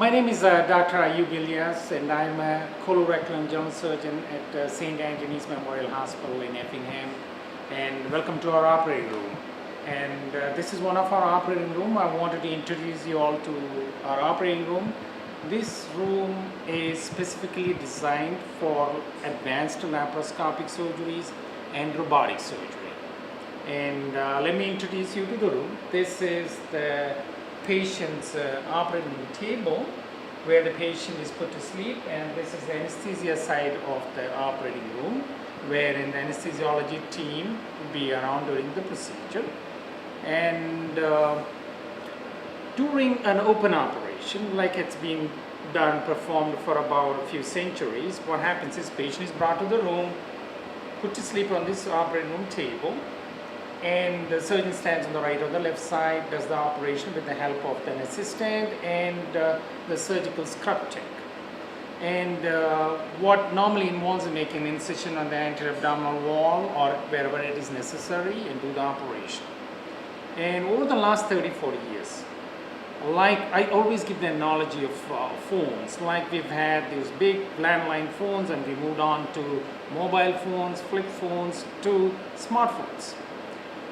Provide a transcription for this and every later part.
My name is Dr. Ilyas, and I'm a colorectal and general surgeon at St. Anthony's Memorial Hospital in Effingham. And welcome to our operating room. And this is one of our operating room. I wanted to introduce you all to our operating room. This room is specifically designed for advanced laparoscopic surgeries and robotic surgery. And let me introduce you to the room. This is the patient's operating room table where the patient is put to sleep, and this is the anesthesia side of the operating room wherein the anesthesiology team will be around during the procedure. And during an open operation, like it's been performed for about a few centuries, what happens is patient is brought to the room, put to sleep on this operating room table, and the surgeon stands on the right or the left side, does the operation with the help of an assistant and the surgical scrub tech. And what normally involves making an incision on the anterior abdominal wall or wherever it is necessary and do the operation. And over the last 30-40 years, like I always give the analogy of phones, like we've had these big landline phones and we moved on to mobile phones, flip phones to smartphones.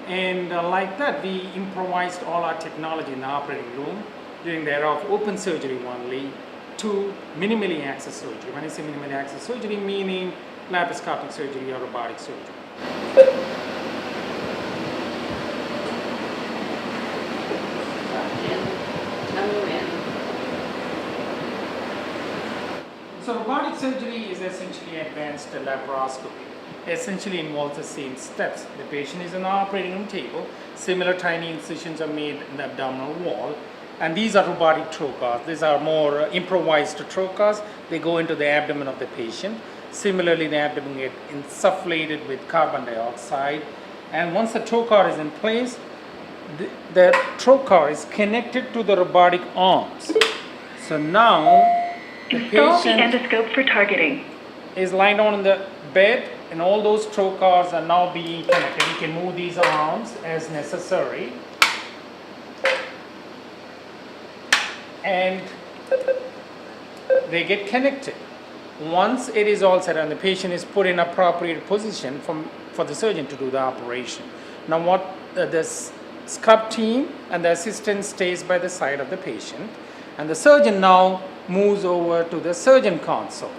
And like that, we improvised all our technology in the operating room during the era of open surgery only to minimally access surgery. When I say minimally access surgery, meaning laparoscopic surgery or robotic surgery. So robotic surgery is essentially advanced laparoscopy. Essentially involves the same steps. The patient is on the operating room table. Similar tiny incisions are made in the abdominal wall. And these are robotic trocars. These are more improvised trocars. They go into the abdomen of the patient. Similarly, the abdomen gets insufflated with carbon dioxide. And once the trocar is in place, the trocar is connected to the robotic arms. So now the patient endoscope for targeting is lying down on the bed, and all those trocars are now being connected. You can move these arms as necessary. And they get connected. Once it is all set and the patient is put in appropriate position for the surgeon to do the operation. Now what the scrub team and the assistant stays by the side of the patient, and the surgeon now moves over to the surgeon console.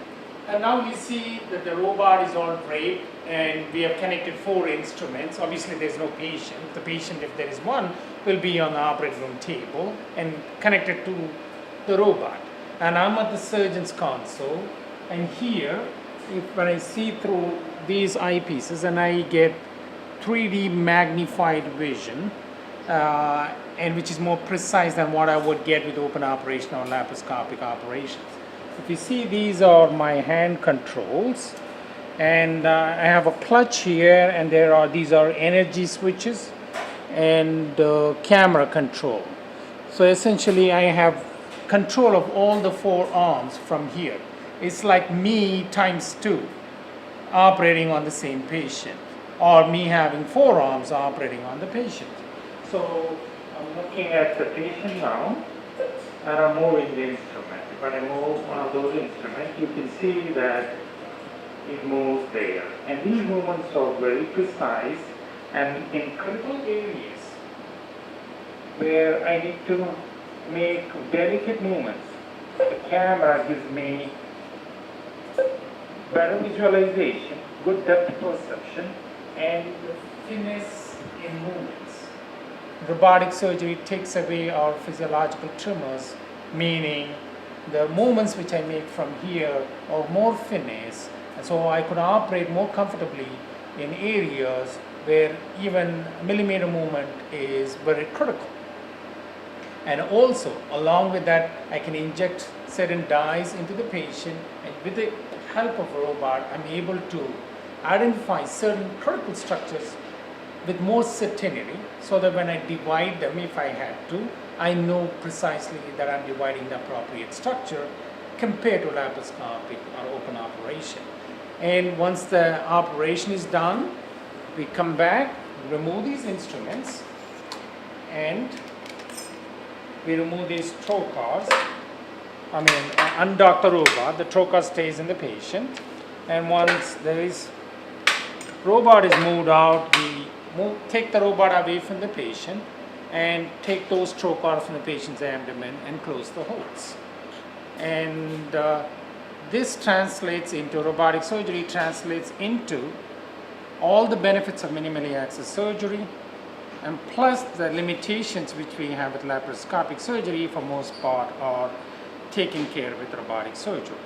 And now we see that the robot is all draped and we have connected 4 instruments. Obviously there's no patient. The patient, if there is one, will be on the operating room table and connected to the robot. And I'm at the surgeon's console, and here, when I see through these eyepieces and I get 3D magnified vision, and which is more precise than what I would get with open operation or laparoscopic operations. If you see, these are my hand controls, and I have a clutch here, and these are energy switches and camera control. So essentially I have control of all the 4 arms from here. It's like me times 2 operating on the same patient, or me having 4 arms operating on the patient. So I'm looking at the patient now, and I'm moving the instrument. When I move one of those instruments, you can see that it moves there. And these movements are very precise and in critical areas where I need to make delicate movements. The camera gives me better visualization, good depth perception, and finesse in movements. Robotic surgery takes away our physiological tremors, meaning the movements which I make from here are more finesse, and so I could operate more comfortably in areas where even millimeter movement is very critical. And also, along with that, I can inject certain dyes into the patient, and with the help of a robot, I'm able to identify certain critical structures with more certainty, so that when I divide them, if I had to, I know precisely that I'm dividing the appropriate structure compared to laparoscopic or open operation. And once the operation is done, we come back, remove these instruments, and we remove these trocars, undock the robot, the trocar stays in the patient, and once robot is moved out, we take the robot away from the patient and take those trocar from the patient's abdomen and close the holes. And this translates into, robotic surgery translates into all the benefits of minimally access surgery, and plus the limitations which we have with laparoscopic surgery for most part are taken care of with robotic surgery.